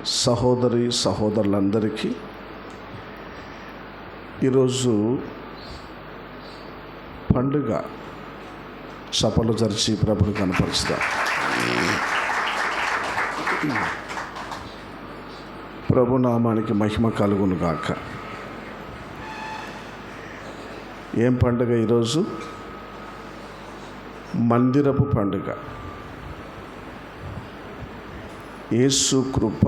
సహోదరులందరికీ ఈరోజు పండుగ. చప్పలు జరిచి ప్రభుని కనపరుచుదాం. ప్రభునామానికి మహిమ కలుగును గాక. ఏం పండుగ ఈరోజు? మందిరపు పండుగ. యేసు కృప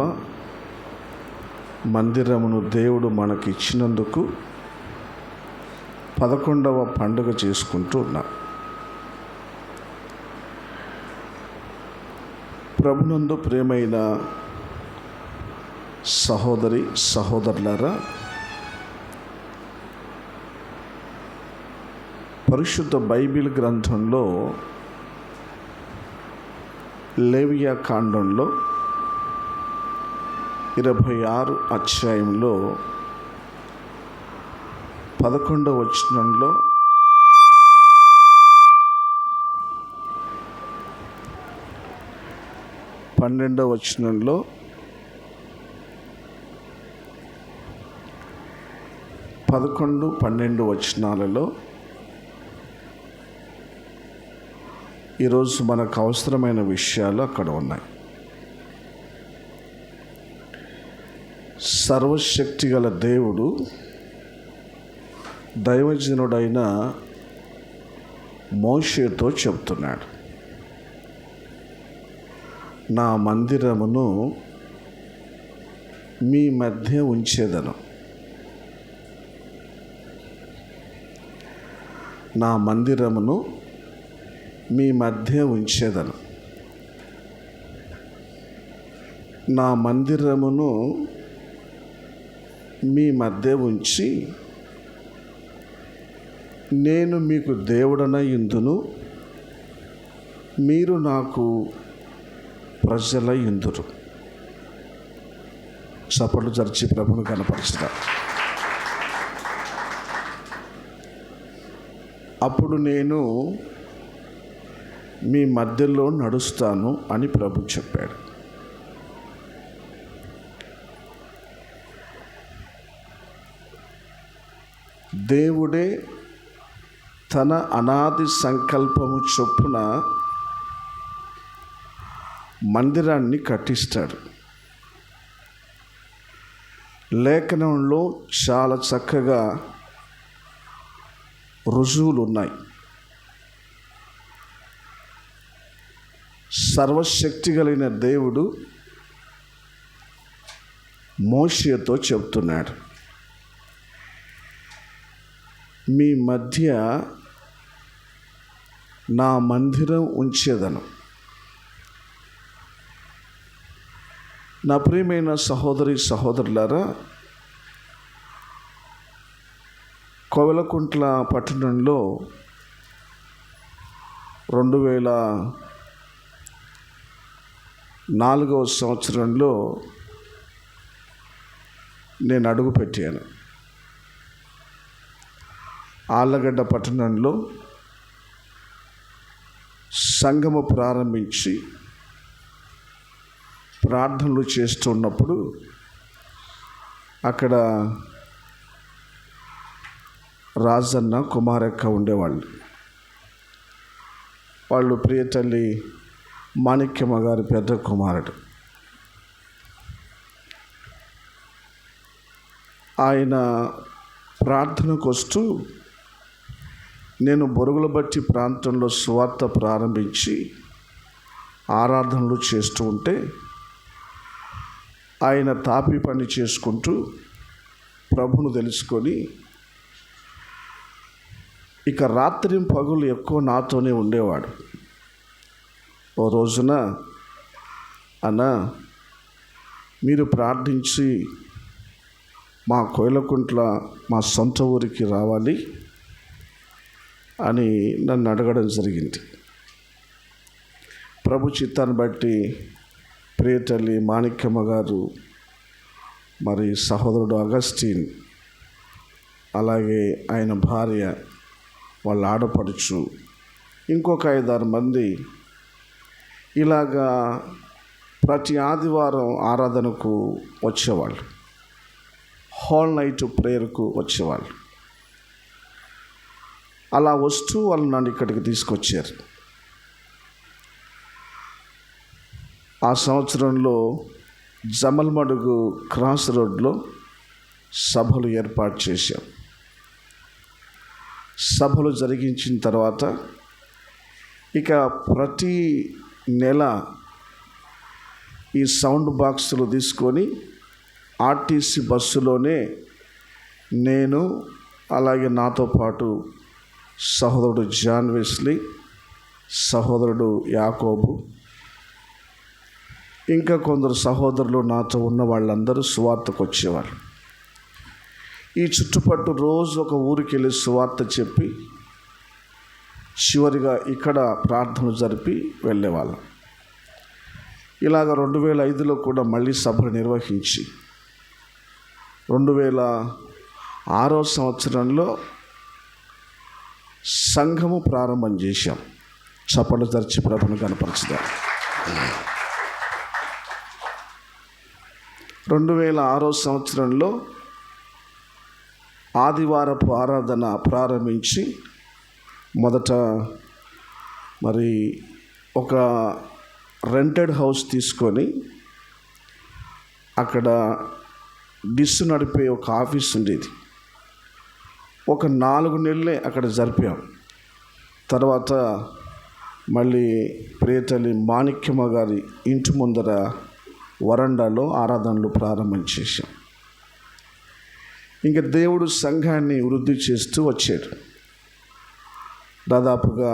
మందిరమును దేవుడు మనకిచ్చినందుకు 11వ పండుగ చేసుకుంటూ ఉన్నాం. ప్రభునందు ప్రియమైన సహోదరులారా, పరిశుద్ధ బైబిల్ గ్రంథంలో లేవియా కాండంలో 26 అధ్యాయంలో 11వ వచనంలో పన్నెండవ వచనంలో 11, 12 వచనాలలో ఈరోజు మనకు అవసరమైన విషయాలు అక్కడ ఉన్నాయి. సర్వశక్తి గల దేవుడు దైవజనుడైన మోషేతో చెప్తున్నాడు, నా మందిరమును మీ మధ్య ఉంచేదను. నా మందిరమును మీ మధ్య ఉంచేదను. నా మందిరమును మీ మధ్య ఉంచి నేను మీకు దేవుడనై యుందును, మీరు నాకు ప్రజలై యుందురు. చప్పట్లు జరిచి ప్రభుని కనపరచుదాం. అప్పుడు నేను మీ మధ్యలో నడుస్తాను అని ప్రభు చెప్పాడు. దేవుడే తన అనాది సంకల్పము చొప్పున మందిరాన్ని కట్టిస్తాడు. లేఖనంలో చాలా చక్కగా రుజువులు ఉన్నాయి. సర్వశక్తి కలిగిన దేవుడు మోషేతో చెప్తున్నాడు, మీ మధ్య నా మందిరం ఉంచేదను. నా ప్రియమైన సహోదరులారా, కోవెలకుంట్ల పట్టణంలో 2004వ సంవత్సరంలో నేను అడుగుపెట్టాను. ఆళ్ళగడ్డ పట్టణంలో సంఘము ప్రారంభించి ప్రార్థనలు చేస్తున్నప్పుడు అక్కడ రాజన్న, కుమారక్క ఉండేవాళ్ళు. వాళ్ళు ప్రియతల్లి మాణిక్యమ్మ గారి పెద్ద కుమారుడు. ఆయన ప్రార్థనకు వస్తూ నేను బొరుగులబట్టి ప్రాంతంలో సువార్త ప్రారంభించి ఆరాధనలు చేస్తూ ఉంటే ఆయన తాపి పని చేసుకుంటూ ప్రభును తెలుసుకొని ఇక రాత్రి పగులు ఎక్కువ నాతోనే ఉండేవాడు. ఓ రోజున, అన్నా మీరు ప్రార్థించి మా కోయిలకుంట్ల మా సొంత ఊరికి రావాలి అని నన్ను అడగడం జరిగింది. ప్రభు చిత్తాన్ని బట్టి ప్రియతల్లి మాణిక్యమ్మ గారు, మరి సహోదరుడు అగస్టిన్, అలాగే ఆయన భార్య, వాళ్ళ ఆడపడుచు, ఇంకొక 5-6 మంది ఇలాగా ప్రతి ఆదివారం ఆరాధనకు వచ్చేవాళ్ళు, హోల్ నైట్ ప్రేయర్కు వచ్చేవాళ్ళు. అలా వస్తూ వాళ్ళు నన్ను ఇక్కడికి తీసుకొచ్చారు. ఆ సంవత్సరంలో జమల్మడుగు క్రాస్ రోడ్లో సభలు ఏర్పాటు చేశాం. సభలు జరిగించిన తర్వాత ఇక ప్రతి నెల ఈ సౌండ్ బాక్సులు తీసుకొని ఆర్టీసీ బస్సులోనే నేను, అలాగే నాతో పాటు సహోదరుడు జాన్ వెస్లీ, సహోదరుడు యాకోబు, ఇంకా కొందరు సహోదరులు నాతో ఉన్న వాళ్ళందరూ సువార్తకు వచ్చేవారు. ఈ చుట్టుపట్టు రోజు ఒక ఊరికి వెళ్ళి సువార్త చెప్పి చివరిగా ఇక్కడ ప్రార్థనలు జరిపి వెళ్ళేవాళ్ళం. ఇలాగ 2005లో కూడా మళ్ళీ సభలు నిర్వహించి 2006 సంవత్సరంలో సంఘము ప్రారంభం చేశాం. చప్పట్లు తెరిచి ప్రభుని కనపరచుదాం. 2006 సంవత్సరంలో ఆదివారపు ఆరాధన ప్రారంభించి మొదట మరి ఒక రెంటెడ్ హౌస్ తీసుకొని అక్కడ డిస్ నడిపే ఒక ఆఫీస్ ఉండేది. ఒక 4 నెలలే అక్కడ జరిపాం. తర్వాత మళ్ళీ ప్రియతల్లి మాణిక్యమ్మ గారి ఇంటి ముందర వరండాలో ఆరాధనలు ప్రారంభం చేశాం. ఇంకా దేవుడు సంఘాన్ని వృద్ధి చేస్తూ వచ్చాడు. దాదాపుగా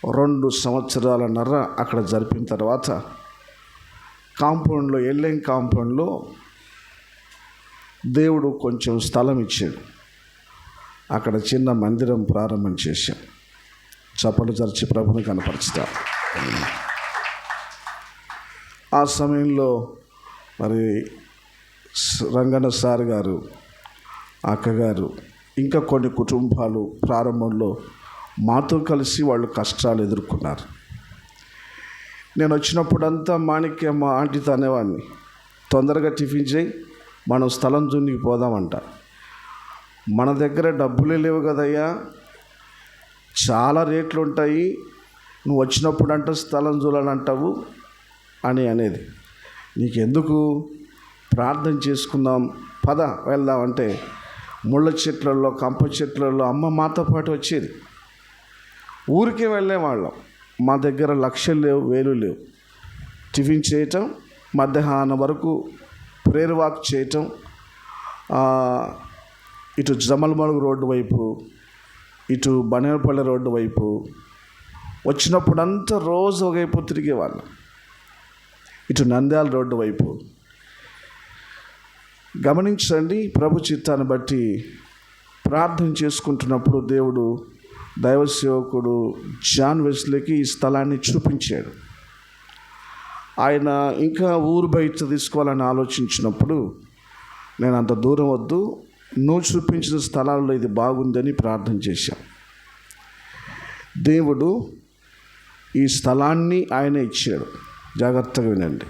2 సంవత్సరాలన్నర అక్కడ జరిపిన తర్వాత కాంపౌండ్లో, ఎల్ఎం కాంపౌండ్లో దేవుడు కొంచెం స్థలం ఇచ్చాడు. అక్కడ చిన్న మందిరం ప్రారంభం చేశాం. చప్పట్లు చర్చి ప్రభుని కనపరుచుతా. ఆ సమయంలో మరి రంగన్న సార్ గారు, అక్కగారు, ఇంకా కొన్ని కుటుంబాలు ప్రారంభంలో మాతో కలిసి వాళ్ళు కష్టాలు ఎదుర్కొన్నారు. నేను వచ్చినప్పుడంతా మాణిక్యమ్మ ఆంటీతో అనేవాడిని, తొందరగా టిఫిన్ చేయి, మనం స్థలం జూనికి పోదామంట. మన దగ్గర డబ్బులే లేవు కదయ్యా, చాలా రేట్లు ఉంటాయి, నువ్వు వచ్చినప్పుడు అంట స్థలం చూడాలంటావు అని అనేది. నీకెందుకు, ప్రార్థన చేసుకుందాం పద వెళ్దామంటే ముళ్ళ చెట్లలో, కంప చెట్లలో అమ్మ మాతో పాటు వచ్చేది. ఊరికే వెళ్ళేవాళ్ళం. మా దగ్గర 1,00,000 లేవు, 1,000 లేవు. టిఫిన్ చేయటం, మధ్యాహ్నం వరకు ప్రేయర్ వాక్ చేయటం, ఇటు జమల్మడుగు రోడ్డు వైపు, ఇటు బనేపల్లి రోడ్డు వైపు వచ్చినప్పుడంతా రోజు ఒకవైపు తిరిగేవాళ్ళం. ఇటు నంద్యాల రోడ్డు వైపు. గమనించండి, ప్రభు చిత్తాన్ని బట్టి ప్రార్థన చేసుకుంటున్నప్పుడు దేవుడు దైవ సేవకుడు జాన్ వెస్లీకి ఈ స్థలాన్ని చూపించాడు. ఆయన ఇంకా ఊరు బయట తీసుకోవాలని ఆలోచించినప్పుడు నేను అంత దూరం వద్దు, నువ్వు చూపించిన స్థలాల్లో ఇది బాగుందని ప్రార్థన చేశాం. దేవుడు ఈ స్థలాన్ని ఆయన ఇచ్చాడు. జాగ్రత్తగా వినండి.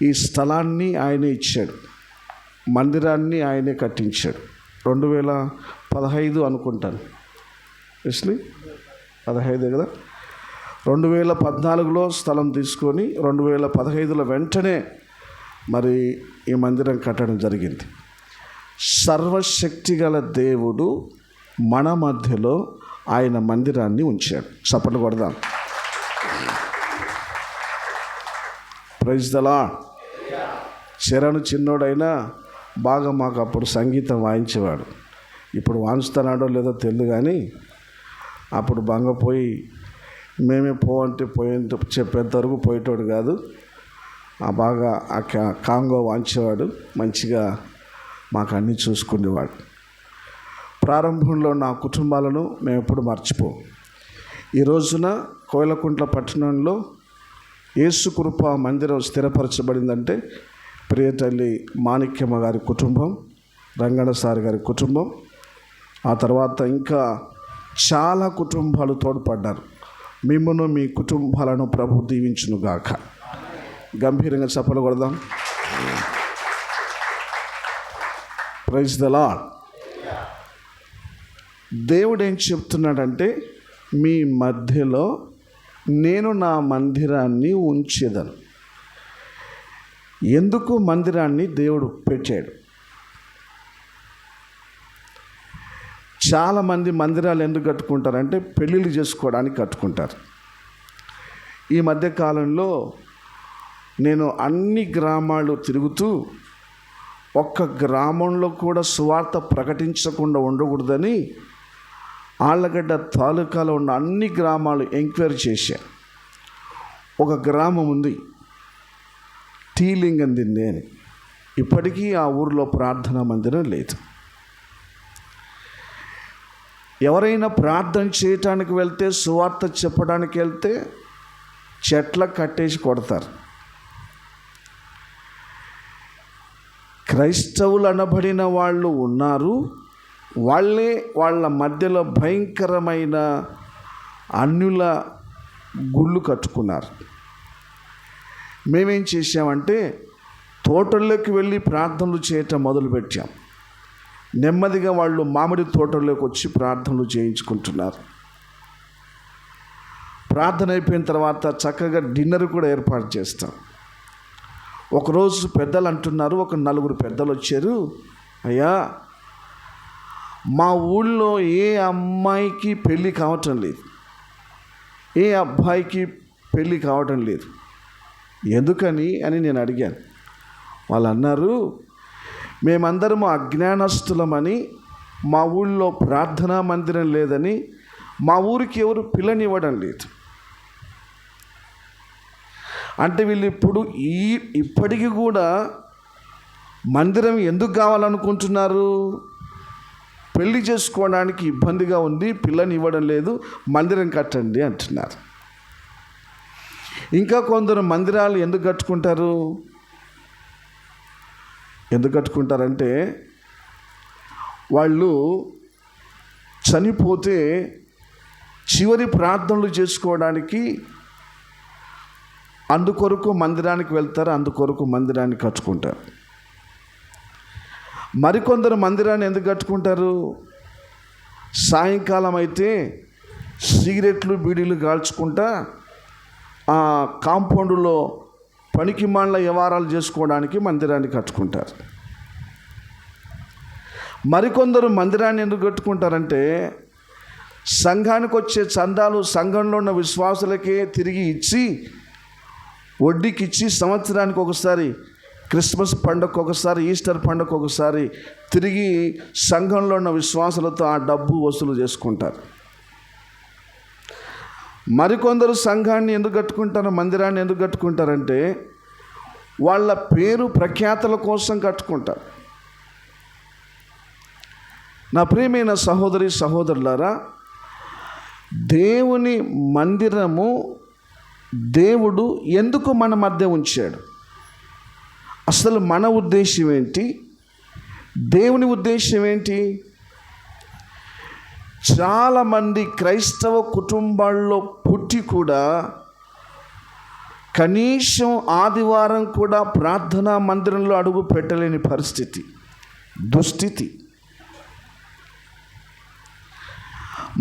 ఈ స్థలాన్ని ఆయనే ఇచ్చాడు. మందిరాన్ని ఆయనే కట్టించాడు. 2015 అనుకుంటాను, ఎస్లీ 15 కదా. 2014లో స్థలం తీసుకొని 2015లో వెంటనే మరి ఈ మందిరం కట్టడం జరిగింది. సర్వశక్తి గల దేవుడు మన మధ్యలో ఆయన మందిరాన్ని ఉంచాడు. చప్పట్లు కొడదాం. Praise the lord. శరణు చిన్నోడైనా బాగా మాకు అప్పుడు సంగీతం వాయించేవాడు. ఇప్పుడు వాయిస్తున్నాడో లేదో తెలియదు, కానీ అప్పుడు బంగపోయి మేమే పోవంటే పోయేంత చెప్పేంతవరకు పోయేటోడు కాదు. బాగా కాంగో వాయించేవాడు, మంచిగా మాకు అన్నీ చూసుకునేవాడు. ప్రారంభంలో నా కుటుంబాలను మేము ఎప్పుడు మర్చిపోం. ఈ రోజున కోయిలకుంట్ల పట్టణంలో యేసు కృప మందిరం స్థిరపరచబడిందంటే ప్రియతల్లి మాణిక్యమ్మ గారి కుటుంబం, రంగణ సార్ గారి కుటుంబం, ఆ తర్వాత ఇంకా చాలా కుటుంబాలు తోడ్పడ్డారు. మిమ్మల్ని మీ కుటుంబాలను ప్రభు దీవించునుగాక. గంభీరంగా చప్పలు కొడదాం. Praise the lord. దేవుడు ఏం చెప్తున్నాడంటే, మీ మధ్యలో నేను నా మందిరాన్ని ఉంచేదను. ఎందుకు మందిరాన్ని దేవుడు పెట్టాడు? చాలామంది మందిరాలు ఎందుకు కట్టుకుంటారంటే పెళ్ళిళ్ళు చేసుకోవడానికి కట్టుకుంటారు. ఈ మధ్యకాలంలో నేను అన్ని గ్రామాలు తిరుగుతూ ఒక్క గ్రామంలో కూడా సువార్త ప్రకటించకుండా ఉండకూడదని ఆళ్ళగడ్డ తాలూకాలో ఉన్న అన్ని గ్రామాలు ఎంక్వైరీ చేశాను. ఒక గ్రామం ఉంది, టీలింగం దింది అని. ఇప్పటికీ ఆ ఊరిలో ప్రార్థనా మందిరం లేదు. ఎవరైనా ప్రార్థన చేయటానికి వెళ్తే, సువార్త చెప్పడానికి వెళ్తే చెట్లకు కట్టేసి కొడతారు. క్రైస్తవులు అనబడిన వాళ్ళు ఉన్నారు, వాళ్ళే వాళ్ళ మధ్యలో భయంకరమైన అన్యుల గుళ్ళు కట్టుకున్నారు. మేమేం చేసామంటే తోటల్లోకి వెళ్ళి ప్రార్థనలు చేయటం మొదలుపెట్టాం. నెమ్మదిగా వాళ్ళు మామిడి తోటల్లోకి వచ్చి ప్రార్థనలు చేయించుకుంటున్నారు. ప్రార్థన అయిపోయిన తర్వాత చక్కగా డిన్నర్ కూడా ఏర్పాటు చేస్తాం. ఒకరోజు పెద్దలు అంటున్నారు, ఒక 4 పెద్దలు వచ్చారు, అయ్యా మా ఊళ్ళో ఏ అమ్మాయికి పెళ్ళి కావటం లేదు, ఏ అబ్బాయికి పెళ్ళి కావటం లేదు, ఎందుకని అని నేను అడిగాను. వాళ్ళు అన్నారు, మేమందరము అజ్ఞానస్తులమని, మా ఊళ్ళో ప్రార్థనా మందిరం లేదని, మా ఊరికి ఎవరు పిల్లనివ్వడం లేదు. అంటే వీళ్ళు ఇప్పటికీ కూడా మందిరం ఎందుకు కావాలనుకుంటున్నారు? పెళ్లి చేసుకోవడానికి ఇబ్బందిగా ఉంది, పిల్లని ఇవ్వడం లేదు, మందిరం కట్టండి అంటున్నారు. ఇంకా కొందరు మందిరాలు ఎందుకు కట్టుకుంటారంటే వాళ్ళు చనిపోతే చివరి ప్రార్థనలు చేసుకోవడానికి అందుకొరకు మందిరానికి వెళ్తారు, అందుకొరకు మందిరాన్ని కట్టుకుంటారు. మరికొందరు మందిరాన్ని ఎందుకు కట్టుకుంటారు? సాయంకాలం అయితే సిగరెట్లు బీడీలు కాల్చుకుంటా ఆ కాంపౌండ్లో పనికి మాలిన వ్యవహారాలు చేసుకోవడానికి మందిరాన్ని కట్టుకుంటారు. మరికొందరు మందిరాన్ని ఎందుకు కట్టుకుంటారంటే సంఘానికి వచ్చే చందాలు సంఘంలో ఉన్న విశ్వాసులకే తిరిగి ఇచ్చి, వడ్డీకి ఇచ్చి, సంవత్సరానికి ఒకసారి క్రిస్మస్ పండుగ ఒకసారి, ఈస్టర్ పండుగ ఒకసారి తిరిగి సంఘంలో ఉన్న విశ్వాసులతో ఆ డబ్బు వసూలు చేసుకుంటారు. మరికొందరు సంఘాన్ని ఎందుకు కట్టుకుంటారు, మందిరాన్ని ఎందుకు కట్టుకుంటారంటే వాళ్ళ పేరు ప్రఖ్యాతల కోసం కట్టుకుంటారు. నా ప్రియమైన సహోదరి సహోదరులారా, దేవుని మందిరము దేవుడు ఎందుకు మన మధ్య ఉంచాడు? అసలు మన ఉద్దేశం ఏంటి? దేవుని ఉద్దేశం ఏంటి? చాలామంది క్రైస్తవ కుటుంబాల్లో పుట్టి కూడా కనీసం ఆదివారం కూడా ప్రార్థనా మందిరంలో అడుగు పెట్టలేని పరిస్థితి, దుస్థితి.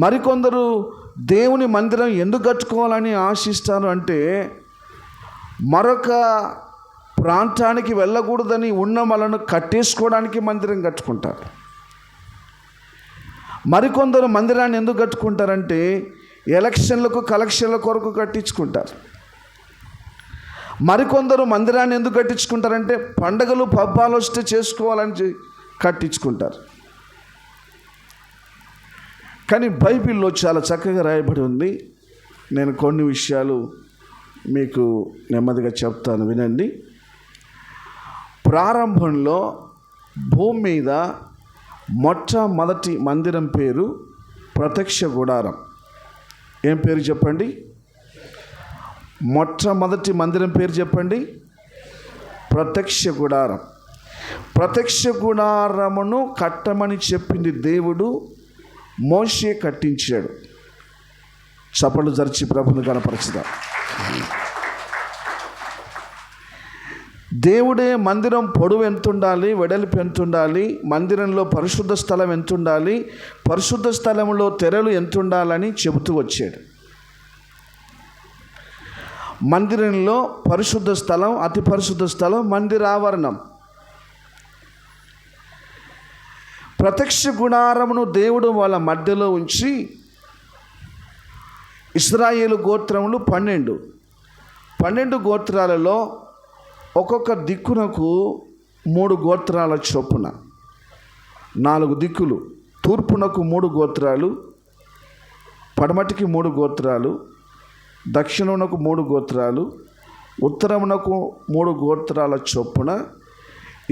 మరికొందరు దేవుని మందిరం ఎందుకు కట్టుకోవాలని ఆశిస్తారు అంటే మరొక ప్రాంతానికి వెళ్ళకూడదని ఉన్న వాళ్ళను కట్టేసుకోవడానికి మందిరం కట్టుకుంటారు. మరికొందరు మందిరాన్ని ఎందుకు కట్టుకుంటారంటే ఎలక్షన్లకు కలెక్షన్ల కొరకు కట్టించుకుంటారు. మరికొందరు మందిరాన్ని ఎందుకు కట్టించుకుంటారంటే పండగలు పబ్బాలు వస్తే చేసుకోవాలని కట్టించుకుంటారు. కానీ బైబిల్లో చాలా చక్కగా రాయబడి ఉంది. నేను కొన్ని విషయాలు మీకు నెమ్మదిగా చెప్తాను, వినండి. ప్రారంభంలో భూమి మీద మొట్టమొదటి మందిరం పేరు ప్రత్యక్ష గుడారం. ఏం పేరు చెప్పండి? మొట్టమొదటి మందిరం పేరు చెప్పండి. ప్రత్యక్ష గుడారం. ప్రత్యక్ష గుడారమును కట్టమని చెప్పింది దేవుడు, మోషే కట్టించాడు. చప్పట్లు జరిచి ప్రభుని కనపరచుదాం. దేవుడే మందిరం పొడవు ఎంత ఉండాలి, వెడల్పు ఎంత ఉండాలి, మందిరంలో పరిశుద్ధ స్థలం ఎంత ఉండాలి, పరిశుద్ధ స్థలంలో తెరలు ఎంత ఉండాలని చెబుతూ వచ్చాడు. మందిరంలో పరిశుద్ధ స్థలం, అతి పరిశుద్ధ స్థలం, మందిరావరణం. ప్రత్యక్ష గుడారమును దేవుడు వాళ్ళ మధ్యలో ఉంచి ఇశ్రాయేలు గోత్రములు 12 గోత్రాలలో ఒక్కొక్క దిక్కునకు 3 గోత్రాల చొప్పున 4 దిక్కులు. తూర్పునకు 3 గోత్రాలు, పడమటికి 3 గోత్రాలు, దక్షిణమునకు 3 గోత్రాలు, ఉత్తరమునకు 3 గోత్రాల చొప్పున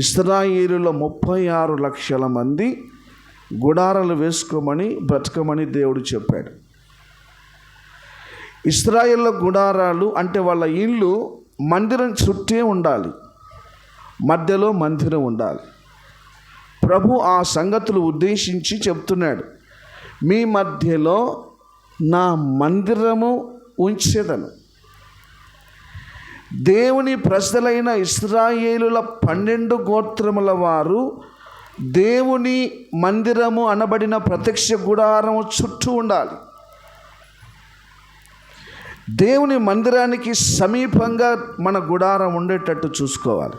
ఇశ్రాయేలులో 36 లక్షల మంది గుడారాలు వేసుకోమని బ్రతకమని దేవుడు చెప్పాడు. ఇశ్రాయేలు గుడారాలు అంటే వాళ్ళ ఇల్లు మందిరం చుట్టే ఉండాలి, మధ్యలో మందిరం ఉండాలి. ప్రభు ఆ సంగతులు ఉద్దేశించి చెప్తున్నాడు, మీ మధ్యలో నా మందిరము ఉంచెదను. దేవుని ప్రజలైన ఇశ్రాయేలుల 12 గోత్రముల వారు దేవుని మందిరము అనబడిన ప్రత్యక్ష గుడారము చుట్టూ ఉండాలి. దేవుని మందిరానికి సమీపంగా మన గుడారం ఉండేటట్టు చూసుకోవాలి.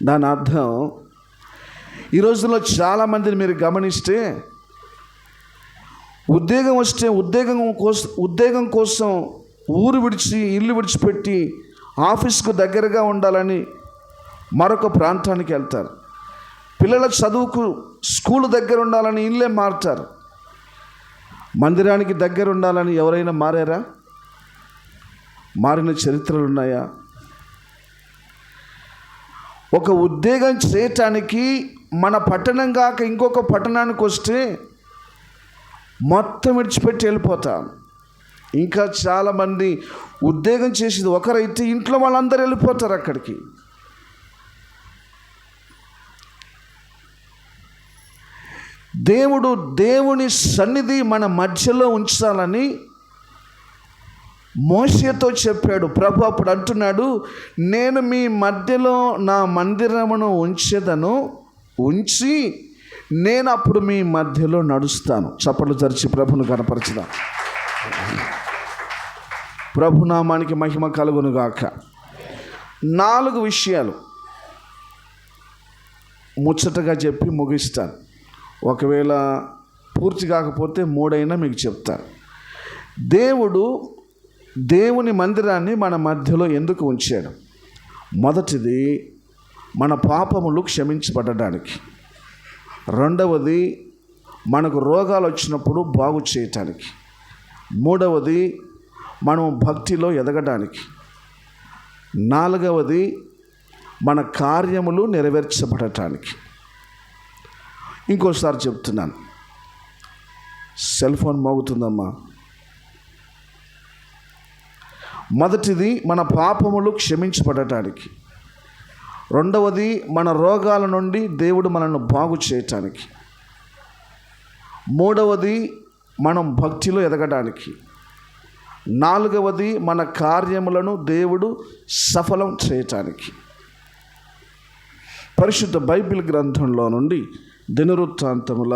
దాని అర్థం, ఈ రోజుల్లో చాలామందిని మీరు గమనిస్తే ఉద్యోగం వస్తే ఉద్యోగం కోసం ఊరు విడిచి ఇల్లు విడిచిపెట్టి ఆఫీస్కు దగ్గరగా ఉండాలని మరొక ప్రాంతానికి వెళ్తారు. పిల్లల చదువుకు స్కూల్ దగ్గర ఉండాలని ఇల్లే మారుతారు. మందిరానికి దగ్గర ఉండాలని ఎవరైనా మారారా? మారిన చరిత్రలు ఉన్నాయా? ఒక ఉద్యోగం చేయటానికి మన పట్టణం కాక ఇంకొక పట్టణానికి వస్తే మొత్తం విడిచిపెట్టి వెళ్ళిపోతాం. ఇంకా చాలామంది ఉద్యోగం చేసేది ఒకరైతే ఇంట్లో వాళ్ళందరూ వెళ్ళిపోతారు అక్కడికి. దేవుని సన్నిధి మన మధ్యలో ఉంచాలని మోషేతో చెప్పాడు. ప్రభు అప్పుడు అంటున్నాడు, నేను మీ మధ్యలో నా మందిరమును ఉంచెదను, ఉంచి నేను అప్పుడు మీ మధ్యలో నడుస్తాను. చప్పట్లు తెరిచి ప్రభును కనపరచుదాం. ప్రభునామానికి మహిమ కలుగును గాక. 4 విషయాలు ముచ్చటగా చెప్పి ముగిస్తాను. ఒకవేళ పూర్తి కాకపోతే 3 అయినా మీకు చెప్తాను. దేవుని మందిరాన్ని మన మధ్యలో ఎందుకు ఉంచాడు? మొదటిది, మన పాపములు క్షమించబడడానికి. రెండవది, మనకు రోగాలు వచ్చినప్పుడు బాగు చేయటానికి. మూడవది, మనం భక్తిలో ఎదగడానికి. నాలుగవది, మన కార్యములు నెరవేర్చబడటానికి. ఇంకోసారి చెప్తున్నాను, సెల్ ఫోన్ మోగుతుందమ్మా. మొదటిది, మన పాపములు క్షమించబడటానికి. రెండవది, మన రోగాల నుండి దేవుడు మనల్ని బాగు చేయటానికి. మూడవది, మనం భక్తిలో ఎదగడానికి. నాలుగవది, మన కార్యములను దేవుడు సఫలం చేయటానికి. పరిశుద్ధ బైబిల్ గ్రంథంలో నుండి దినవృత్తాంతముల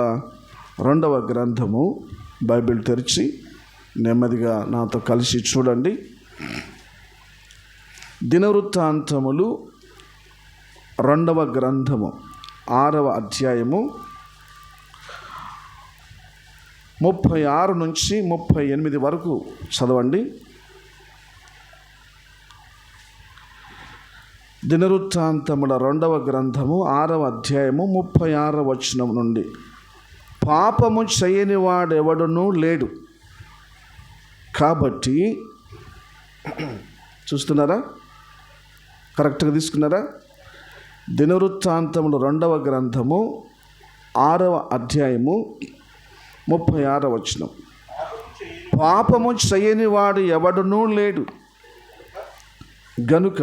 2వ గ్రంథము బైబిల్ తెరిచి నెమ్మదిగా నాతో కలిసి చూడండి. దినవృత్తాంతములు 2వ గ్రంథము 6వ అధ్యాయము 36 నుంచి 38 వరకు చదవండి. దినవృత్తాంతముల 2వ గ్రంథము 6వ అధ్యాయము 36వ వచనం నుండి. పాపము చేయని వాడెవడునూ లేడు, కాబట్టి చూస్తున్నారా, కరెక్ట్గా తీసుకున్నారా? దినవృత్తాంతములు 2వ గ్రంథము 6వ అధ్యాయము 36వ వచనం. పాపము చేయని వాడు ఎవడునూ లేడు గనుక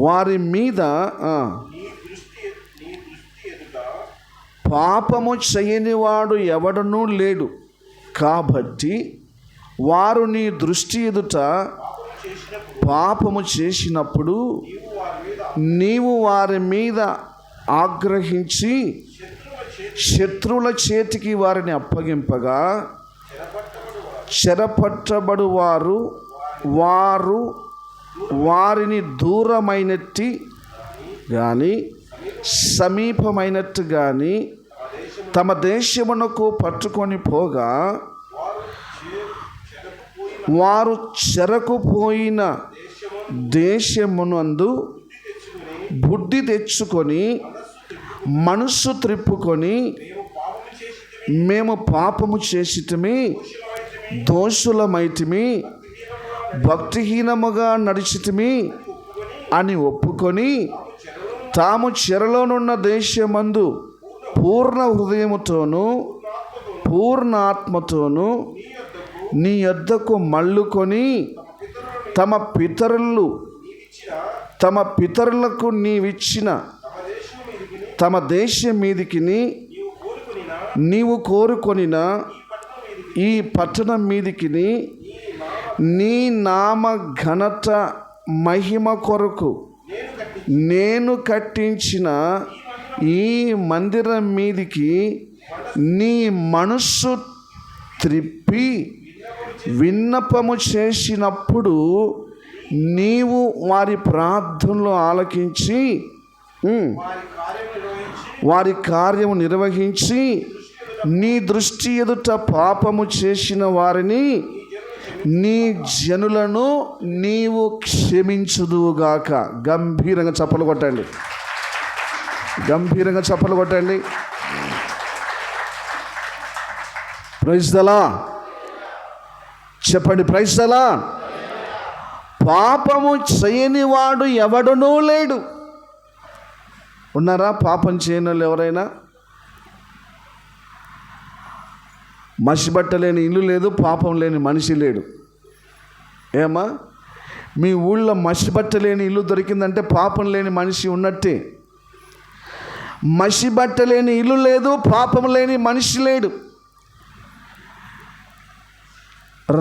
వారి మీద పాపము చేయని వాడు ఎవడునూ లేడు, కాబట్టి వారు నీ దృష్టి ఎదుట పాపము చేసినప్పుడు నీవు వారి మీద ఆగ్రహించి శత్రువుల చేతికి వారిని అప్పగింపగా చెరపట్టబడు వారు వారిని దూరమైనట్టి కానీ సమీపమైనట్టు కానీ తమ దేశమునకు పట్టుకొని పోగా వారు చెరకుపోయిన దేశమునందు బుద్ధి తెచ్చుకొని మనస్సు త్రిప్పుకొని మేము పాపము చేసితిమి, దోషులమైతిమి, భక్తిహీనముగా నడిచితిమి అని ఒప్పుకొని తాము చెరలోనున్న దేశమందు పూర్ణ హృదయముతోనూ పూర్ణ ఆత్మతోనూ నీ యొద్దకు మళ్ళుకొని తమ పితరులకు నీవిచ్చిన తమ దేశం మీదికి నీవు కోరుకొనిన ఈ పట్టణం మీదికి నీ నామ ఘనత మహిమ కొరకు నేను కట్టించిన ఈ మందిరం మీదికి నీ మనస్సు త్రిప్పి విన్నపము చేసినప్పుడు నీవు వారి ప్రార్థనలు ఆలకించి వారి కార్యము నిర్వహించి నీ దృష్టి ఎదుట పాపము చేసిన వారిని నీ జనులను నీవు క్షమించుదువుగాక. గంభీరంగా చప్పలు కొట్టండి, గంభీరంగా చప్పలు కొట్టండి. ప్రైజ్ ద లార్డ్ చెప్పండి, ప్రైజ్ ద లార్డ్. పాపము చేయని వాడు ఎవడునూ లేడు. ఉన్నారా పాపం చేయని వాళ్ళు ఎవరైనా? మసిబట్టలేని ఇల్లు లేదు, పాపం లేని మనిషి లేడు. ఏమా మీ ఊళ్ళో మసిబట్టలేని ఇల్లు దొరికిందంటే పాపం లేని మనిషి ఉన్నట్టే. మసిబట్టలేని ఇల్లు లేదు, పాపం లేని మనిషి లేడు.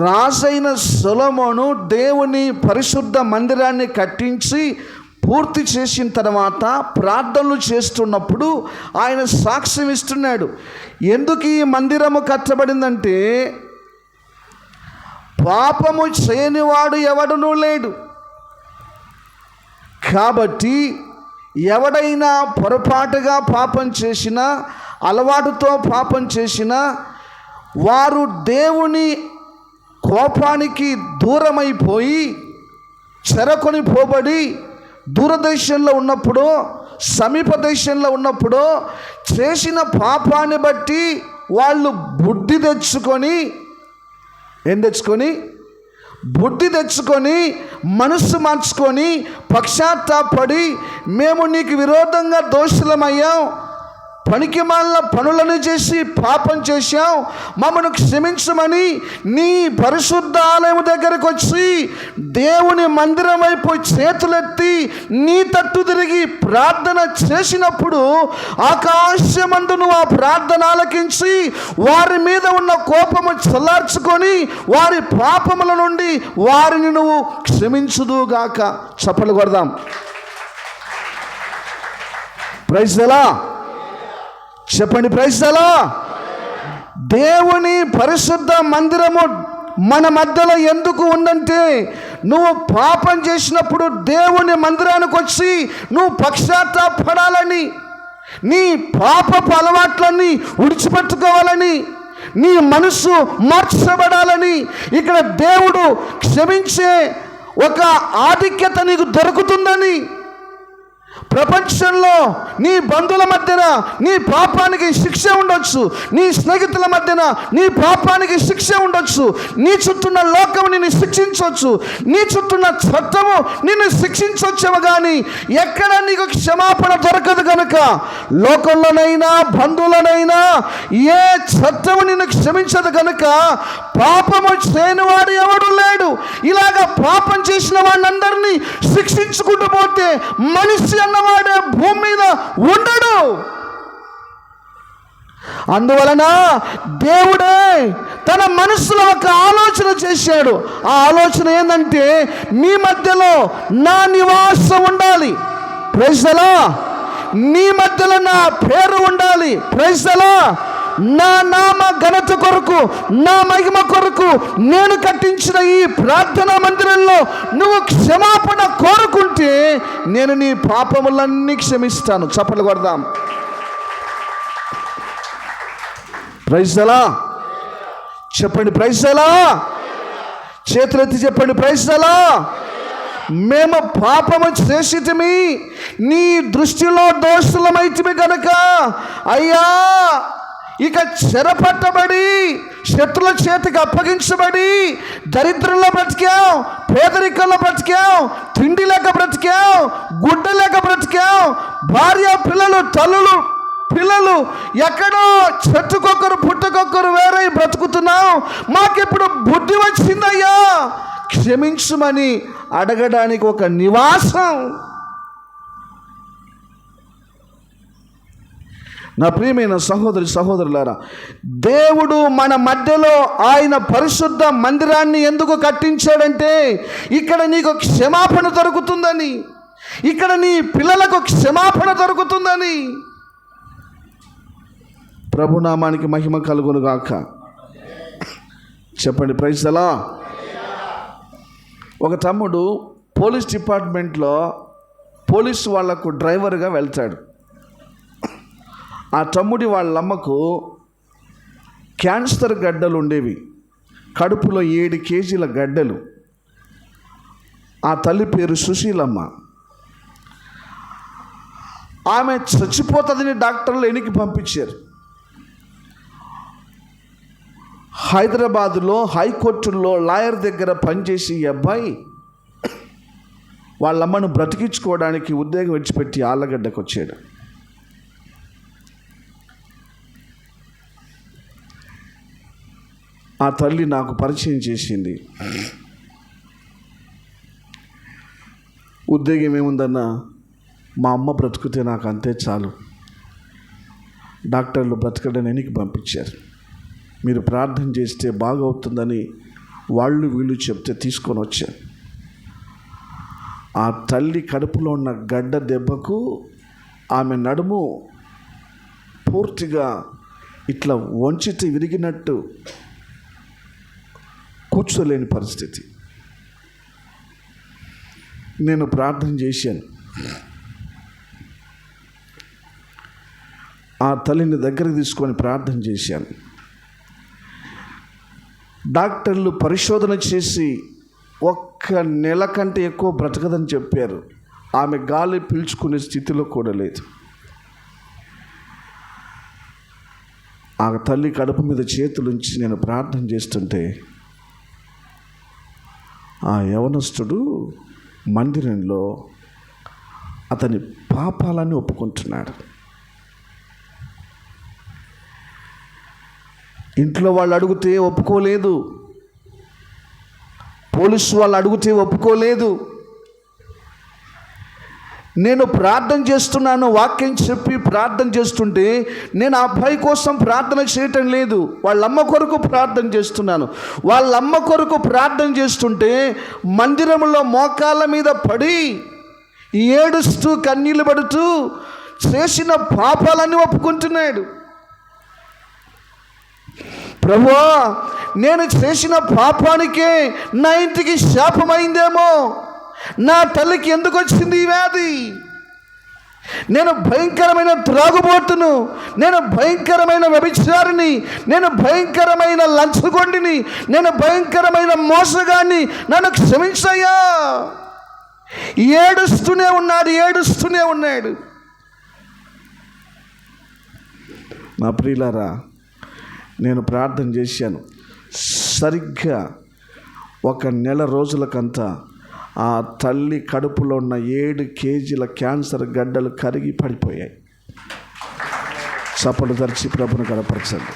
రాజైన సొలొమోను దేవుని పరిశుద్ధ మందిరాన్ని కట్టించి పూర్తి చేసిన తర్వాత ప్రార్థనలు చేస్తున్నప్పుడు ఆయన సాక్ష్యం ఇస్తున్నాడు. ఎందుకు ఈ మందిరము కట్టబడిందంటే పాపము చేయనివాడు ఎవడునూ లేడు. కాబట్టి ఎవడైనా పొరపాటుగా పాపం చేసినా, అలవాటుతో పాపం చేసినా వారు దేవుని కోపానికి దూరమైపోయి చెరకొని పోబడి దూరదేశంలో ఉన్నప్పుడు, సమీప దేశంలో ఉన్నప్పుడు చేసిన పాపాన్ని బట్టి వాళ్ళు బుద్ధి తెచ్చుకొని మనస్సు మార్చుకొని పశ్చాత్తాపడి మేము నీకు విరోధంగా దోషులమయ్యాం, పనికిమాలిన పనులను చేసి పాపం చేశాం, మమ్మను క్షమించమని నీ పరిశుద్ధ ఆలయం దగ్గరకు వచ్చి దేవుని మందిరం వైపు చేతులెత్తి నీ తట్టు తిరిగి ప్రార్థన చేసినప్పుడు ఆకాశమందు నువ్వు ఆ ప్రార్థన ఆలకించి వారి మీద ఉన్న కోపము చల్లార్చుకొని వారి పాపముల నుండి వారిని నువ్వు క్షమించుదుగాక. చప్పట్లు కొడదాం. ప్రైజ్ ద లార్డ్ చెప్పండి, ప్రైజ్ ద లార్డ్. దేవుని పరిశుద్ధ మందిరము మన మధ్యలో ఎందుకు ఉందంటే నువ్వు పాపం చేసినప్పుడు దేవుని మందిరానికి వచ్చి నువ్వు పశ్చాత్తాపడాలని, నీ పాపపు అలవాట్లన్నీ విడిచిపెట్టుకోవాలని, నీ మనసు మార్చబడాలని, ఇక్కడ దేవుడు క్షమించే ఒక ఆధిక్యత నీకు దొరుకుతుందని. ప్రపంచంలో నీ బంధువుల మధ్యన నీ పాపానికి శిక్ష ఉండొచ్చు, నీ స్నేహితుల మధ్యన నీ పాపానికి శిక్ష ఉండొచ్చు, నీ చుట్టూన్న లోకము నిన్ను శిక్షించవచ్చు, నీ చుట్టూన్న చట్టము నిన్ను శిక్షించవచ్చేమో కానీ ఎక్కడ నీకు క్షమాపణ దొరకదు. కనుక లోకంలోనైనా బంధువులనైనా ఏ చట్టము నిన్ను క్షమించదు. కనుక పాపము చేయని వాడు ఎవడు లేడు. ఇలాగ పాపం చేసిన వాడినందరినీ శిక్షించుకుంటూ పోతే మనిషి అన్నవాడే భూమి మీద ఉండడు. అందువలన దేవుడే తన మనసులో ఒక ఆలోచన చేశాడు. ఆ ఆలోచన ఏంటంటే మీ మధ్యలో నా నివాసం ఉండాలి. Praise the lord. నీ మధ్యలో నా పేరు ఉండాలి. Praise the lord. నా నామ ఘనత కొరకు, నా మహిమ కొరకు నేను కట్టించిన ఈ ప్రార్థనా మందిరంలో నువ్వు క్షమాపణ కోరుకుంటే నేను నీ పాపములన్నీ క్షమిస్తాను. చప్పట్లు కొడదాం. Praise the lord. చెప్పండి ప్రైజ్ ది లార్డ్. చేతులెత్తి చెప్పండి ప్రైజ్ ది లార్డ్. మేము పాపము చేసితిమి, నీ దృష్టిలో దోషులమైతిమి గనక అయ్యా ఇక చెరపట్టబడి శత్రుల చేతికి అప్పగించబడి దరిద్రంలో బ్రతికాం, పేదరికంలో బ్రతికాం, తిండి లేక బ్రతికాం, గుడ్డ లేక బ్రతికాం, భార్య పిల్లలు తల్లులు పిల్లలు ఎక్కడో చెట్టుకొక్కరు పుట్టకొక్కరు వేరే బ్రతుకుతున్నాం. మాకెప్పుడు బుద్ధి వచ్చిందయ్యా క్షమించుమని అడగడానికి ఒక నివాసం. నా ప్రియమైన సహోదరి సహోదరులారా, దేవుడు మన మధ్యలో ఆయన పరిశుద్ధ మందిరాన్ని ఎందుకు కట్టించాడంటే ఇక్కడ నీకు క్షమాపణ దొరుకుతుందని, ఇక్కడ నీ పిల్లలకు క్షమాపణ దొరుకుతుందని. ప్రభునామానికి మహిమ కలుగును గాక. చెప్పండి ప్రైజ్ ది లార్డ్. ఒక తమ్ముడు పోలీస్ డిపార్ట్మెంట్లో పోలీసు వాళ్లకు డ్రైవర్గా వెళ్తాడు. ఆ తమ్ముడి వాళ్ళమ్మకు క్యాన్సర్ గడ్డలు ఉండేవి, కడుపులో 7 కేజీల గడ్డలు. ఆ తల్లి పేరు సుశీలమ్మ. ఆమె చచ్చిపోతుందని డాక్టర్లు ఎనికి పంపించారు. హైదరాబాదులో హైకోర్టుల్లో లాయర్ దగ్గర పనిచేసి ఈ అబ్బాయి వాళ్ళమ్మను బ్రతికించుకోవడానికి ఉద్యోగం విడిచిపెట్టి ఆళ్ళగడ్డకు వచ్చాడు. ఆ తల్లి నాకు పరిచయం చేసింది. ఉద్యోగం ఏముందన్నా, మా అమ్మ బ్రతుకుతే నాకు అంతే చాలు, డాక్టర్లు బ్రతకడం ఎనికి పంపించారు, మీరు ప్రార్థన చేస్తే బాగవుతుందని వాళ్ళు వీళ్ళు చెప్తే తీసుకొని వచ్చారు. ఆ తల్లి కడుపులో ఉన్న గడ్డ దెబ్బకు ఆమె నడుము పూర్తిగా ఇట్లా వంచితే విరిగినట్టు కూర్చోలేని పరిస్థితి. నేను ప్రార్థన చేశాను. ఆ తల్లిని దగ్గరికి తీసుకొని ప్రార్థన చేశాను. డాక్టర్లు పరిశోధన చేసి 1 నెల కంటే ఎక్కువ బ్రతకదని చెప్పారు. ఆమె గాలి పీల్చుకునే స్థితిలో కూడా లేదు. ఆ తల్లి కడుపు మీద చేతులుంచి నేను ప్రార్థన చేస్తుంటే ఆ యవనస్తుడు మందిరంలో అతని పాపాలని ఒప్పుకుంటున్నాడు. ఇంట్లో వాళ్ళు అడిగితే ఒప్పుకోలేదు, పోలీసు వాళ్ళు అడిగితే ఒప్పుకోలేదు. నేను ప్రార్థన చేస్తున్నాను, వాక్యం చెప్పి ప్రార్థన చేస్తుంటే నేను ఆ అబ్బాయి కోసం ప్రార్థన చేయటం లేదు, వాళ్ళమ్మ కొరకు ప్రార్థన చేస్తున్నాను. వాళ్ళమ్మ కొరకు ప్రార్థన చేస్తుంటే మందిరంలో మోకాళ్ళ మీద పడి ఏడుస్తూ కన్నీళ్ళు పడుతూ చేసిన పాపాలన్నీ ఒప్పుకుంటున్నాడు. ప్రభువా, నేను చేసిన పాపానికే నా ఇంటికి శాపమైందేమో, నా తల్లికి ఎందుకు వచ్చింది ఈ వ్యాధి, నేను భయంకరమైన త్రాగుబోతును, నేను భయంకరమైన వ్యభిచారిని, నేను భయంకరమైన లంచగొండిని, నేను భయంకరమైన మోసగాన్ని, నన్ను క్షమించయ్యా. ఏడుస్తూనే ఉన్నాడు. నా ప్రియులారా, నేను ప్రార్థన చేశాను. సరిగ్గా 1 నెల రోజులకంతా ఆ తల్లి కడుపులో ఉన్న 7 కేజీల క్యాన్సర్ గడ్డలు కరిగి పడిపోయాయి. చప్పట్లు తెరిచి ప్రభుని కనపరచండి.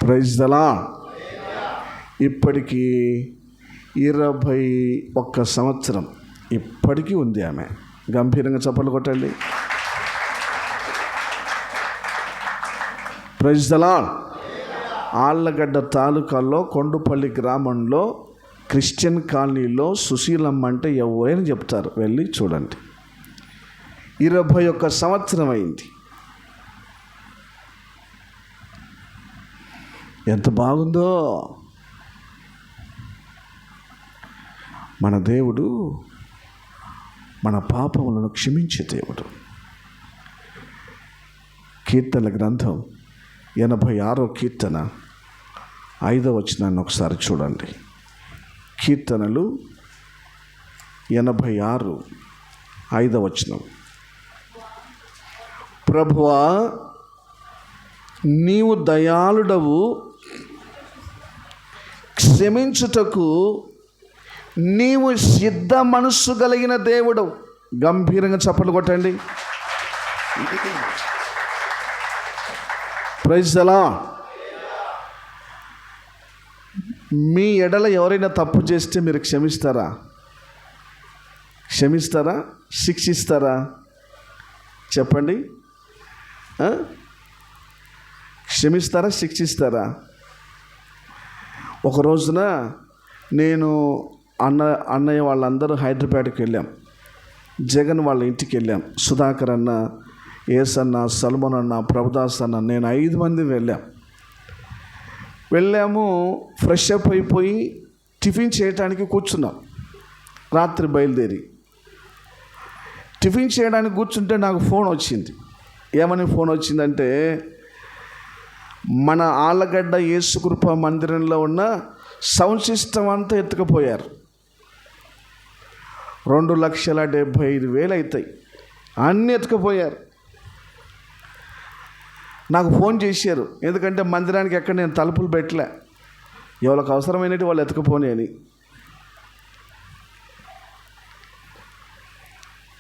Praise the lord. ఇప్పటికీ 21 సంవత్సరం ఇప్పటికీ ఉంది ఆమె. గంభీరంగా చప్పట్లు కొట్టండి. Praise the lord. ఆళ్ళగడ్డ తాలూకాలో కొండుపల్లి గ్రామంలో క్రిస్టియన్ కాలనీలో సుశీలమ్మ అంటే ఎవరైనా చెప్తారు, వెళ్ళి చూడండి. 21 సంవత్సరం అయింది. ఎంత బాగుందో. మన దేవుడు మన పాపములను క్షమించే దేవుడు. కీర్తనల గ్రంథం 86వ కీర్తన 5వ వచనాన్ని ఒకసారి చూడండి. కీర్తనలు 86 5వ వచనం. ప్రభువా, నీవు దయాళుడవు, క్షమించుటకు నీవు సిద్ధ మనస్సు కలిగిన దేవుడవు. గంభీరంగా చప్పట్లు కొట్టండి. Praise the lord. మీ ఎడల ఎవరైనా తప్పు చేస్తే మీరు క్షమిస్తారా? శిక్షిస్తారా? చెప్పండి. క్షమిస్తారా, శిక్షిస్తారా? ఒక రోజున నేను అన్నయ్య వాళ్ళందరూ హైదరాబాద్కి వెళ్ళాం. జగన్ వాళ్ళ ఇంటికి వెళ్ళాం. సుధాకర్ అన్న, ఏసన్న, సల్మాన్ అన్న, ప్రభుదాస్ అన్న, నేను 5 మంది వెళ్ళాము. ఫ్రెష్ అప్ అయిపోయి టిఫిన్ చేయడానికి కూర్చున్నాం. రాత్రి బయలుదేరి టిఫిన్ చేయడానికి కూర్చుంటే నాకు ఫోన్ వచ్చింది. ఏమని ఫోన్ వచ్చిందంటే, మన ఆళ్ళగడ్డ యేసుకృప మందిరంలో ఉన్న సౌండ్ సిస్టమ్ అంతా ఎత్తుకుపోయారు. 2,75,000 అవుతాయి. అన్నీ ఎత్తుకుపోయారు. నాకు ఫోన్ చేశారు. ఎందుకంటే మందిరానికి ఎక్కడ నేను తలుపులు పెట్టలే, ఎవరికి అవసరమైనట్టు వాళ్ళు ఎత్తుకుపోని అని.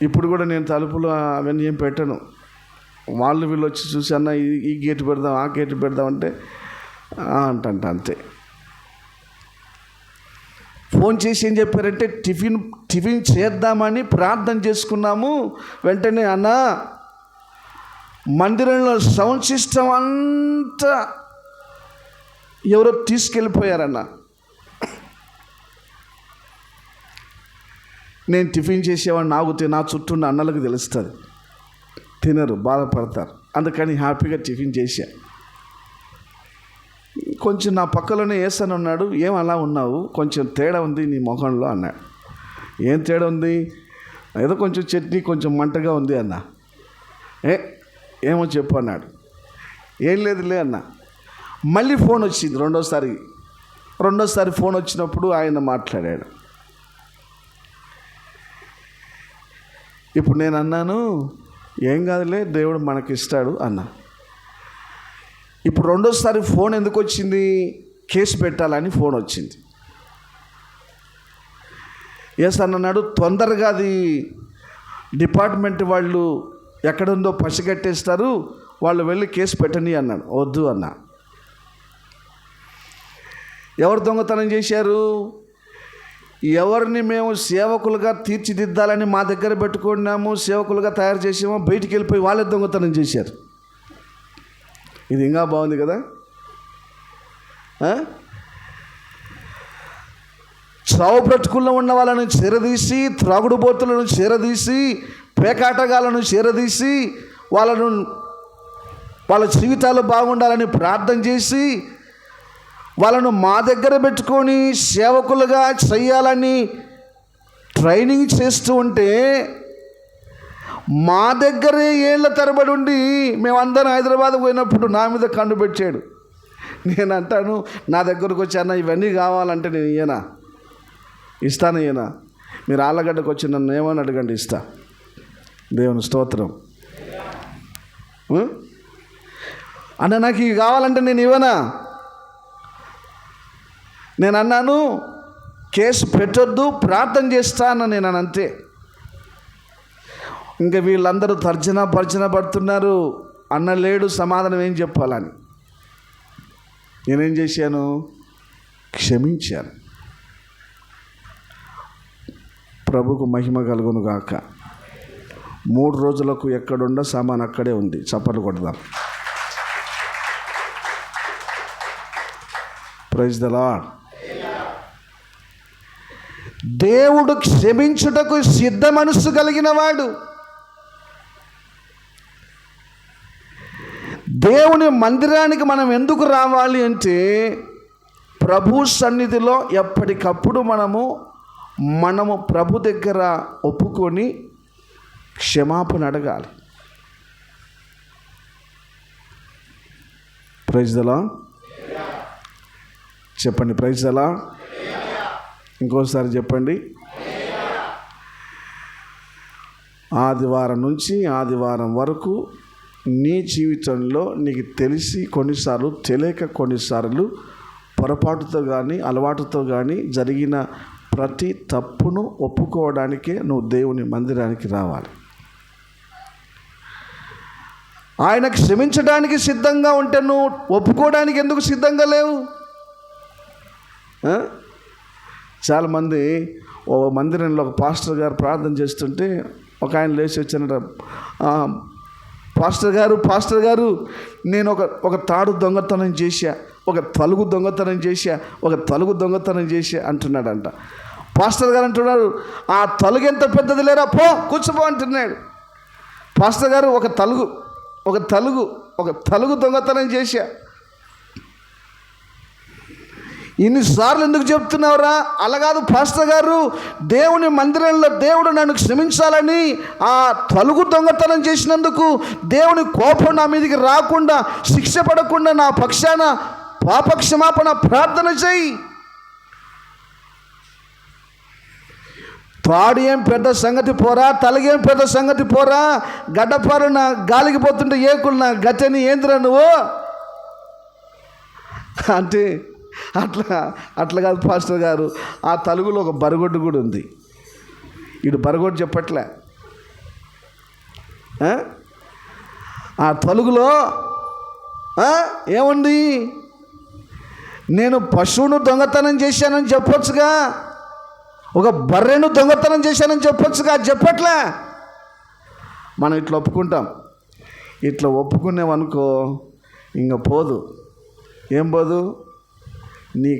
ఇప్పుడు కూడా నేను తలుపులు అవన్నీ ఏం పెట్టను. వాళ్ళు వీళ్ళు వచ్చి చూసి, అన్న ఈ గేటు పెడదాం, ఆ గేటు పెడదాం అంటే అంతే. ఫోన్ చేసి ఏం చెప్పారంటే, టిఫిన్ చేద్దామని ప్రార్థన చేసుకున్నాము. వెంటనే అన్న, మందిరంలో సౌండ్ సిస్టమ్ అంతా ఎవరో తీసుకెళ్ళిపోయారన్న. నేను టిఫిన్ చేసేవాడిని, నా చుట్టూ ఉన్న అన్నలకు తెలుస్తుంది, తినరు, బాధపడతారు. అందుకని హ్యాపీగా టిఫిన్ చేశా. కొంచెం నా పక్కలోనే ఏసన్ ఉన్నాడు. ఏం అలా ఉన్నావు, కొంచెం తేడా ఉంది నీ ముఖంలో అన్నాడు. ఏం తేడా ఉంది? ఏదో కొంచెం చట్నీ కొంచెం మంటగా ఉంది అన్న. ఏమో చెప్పు అన్నాడు. ఏం లేదులే అన్న. మళ్ళీ ఫోన్ వచ్చింది రెండోసారి ఫోన్ వచ్చినప్పుడు ఆయన మాట్లాడాడు. ఇప్పుడు నేను అన్నాను, ఏం కాదులే, దేవుడు మనకిస్తాడు అన్నా. ఇప్పుడు రెండోసారి ఫోన్ ఎందుకు వచ్చింది? కేసు పెట్టాలని ఫోన్ వచ్చింది. ఎస్ అన్నాడు, తొందరగా అది డిపార్ట్మెంట్ వాళ్ళు ఎక్కడుందో పసిగట్టేస్తారు, వాళ్ళు వెళ్ళి కేసు పెట్టని అన్నాడు. వద్దు అన్నా. ఎవరు దొంగతనం చేశారు? ఎవరిని మేము సేవకులుగా తీర్చిదిద్దాలని మా దగ్గర పెట్టుకున్నాము, సేవకులుగా తయారు చేసామో, బయటికి వెళ్ళిపోయి వాళ్ళే దొంగతనం చేశారు. ఇది ఇంకా బాగుంది కదా. చావు బ్రతుకుల్లో ఉన్న వాళ్ళని చేరదీసి, త్రాగుడు బోతులను చేరదీసి, పేకాటగాళ్ళను చేరదీసి, వాళ్ళ జీవితాలు బాగుండాలని ప్రార్థన చేసి, వాళ్ళను మా దగ్గర పెట్టుకొని సేవకులుగా చేయాలని ట్రైనింగ్ చేస్తూ ఉంటే, మా దగ్గరే ఏళ్ళ తరబడి ఉండి మేమందరం హైదరాబాద్ పోయినప్పుడు నా మీద కండు పెట్టాడు. నేను అంటాను, నా దగ్గరకు వచ్చి, అన్న ఇవన్నీ కావాలంటే నేను ఇస్తాను. మీరు ఆళ్ళగడ్డకు వచ్చి నన్ను ఏమని అడగండి, ఇస్తా. దేవుని స్తోత్రం. అన్న నాకు ఇవి కావాలంటే నేను ఇవ్వనా? నేను అన్నాను, కేసు పెట్టొద్దు, ప్రార్థన చేస్తాను నేను అంతే. ఇంకా వీళ్ళందరూ తర్జన పడుతున్నారు. అన్న లేడు, సమాధానం ఏం చెప్పాలని. నేనేం చేశాను? క్షమించాను. ప్రభుకు మహిమ కలుగును గాక. 3 రోజులకు ఎక్కడుండ సామాన్ అక్కడే ఉంది. చప్పట్లు కొడదాం. Praise the lord. దేవుడు క్షమించుటకు సిద్ధ మనస్సు కలిగిన వాడు. దేవుని మందిరానికి మనం ఎందుకు రావాలి అంటే, ప్రభు సన్నిధిలో ఎప్పటికప్పుడు మనము ప్రభు దగ్గర ఒప్పుకొని క్షమాపణ అడగాలి. Praise the lord. చెప్పండి ప్రైజ్ ద లార్డ్. ఇంకోసారి చెప్పండి. ఆదివారం నుంచి ఆదివారం వరకు నీ జీవితంలో నీకు తెలిసి కొన్నిసార్లు తెలియక కొన్నిసార్లు పొరపాటుతో కానీ అలవాటుతో కానీ జరిగిన ప్రతి తప్పును ఒప్పుకోవడానికే నువ్వు దేవుని మందిరానికి రావాలి. ఆయన క్షమించడానికి సిద్ధంగా ఉంటే నువ్వు ఒప్పుకోవడానికి ఎందుకు సిద్ధంగా లేవు? చాలామంది ఓ మందిరంలో ఒక పాస్టర్ గారు ప్రార్థన చేస్తుంటే ఒక ఆయన లేచి వచ్చానట, పాస్టర్ గారు నేను ఒక తాడు దొంగతనం చేశా, ఒక తలుగు దొంగతనం చేశా అంటున్నాడంట. పాస్టర్ గారు అంటున్నాడు, ఆ తలుగు ఎంత పెద్దది లేరా, పో కూర్చోపో అంటున్నాడు. పాస్టర్ గారు ఒక తలుగు దొంగతనం చేశా. ఇన్నిసార్లు ఎందుకు చెప్తున్నావురా? అలా కాదు పాస్టర్ గారు, దేవుని మందిరంలో దేవుడు నన్ను క్షమించాలని ఆ తలుగు దొంగతనం చేసినందుకు దేవుని కోపం నా మీదకి రాకుండా, శిక్ష పడకుండా నా పక్షాన పాపక్షమాపణ ప్రార్థన చేయి. తాడు ఏం పెద్ద సంగతి పోరా, తలగేం పెద్ద సంగతి పోరా, గడ్డపారు నా గాలికి పోతుంటే ఏకులు నా గచ్చని ఏంద్రా నువ్వు అంటే అట్లా కాదు పాస్టర్ గారు. ఆ తలుగులో ఒక బరగొడ్డు కూడా ఉంది. ఇటు బరగొడ్డు చెప్పట్లే. ఆ తలుగులో ఏముంది? నేను పశువును దొంగతనం చేశానని చెప్పొచ్చుగా, ఒక బర్రెను దొంగతనం చేశానని చెప్పొచ్చుగా, చెప్పట్లే. మనం ఇట్లా ఒప్పుకుంటాం. ఇట్లా ఒప్పుకునేవనుకో ఇంకా పోదు. ఏం పోదు? నీ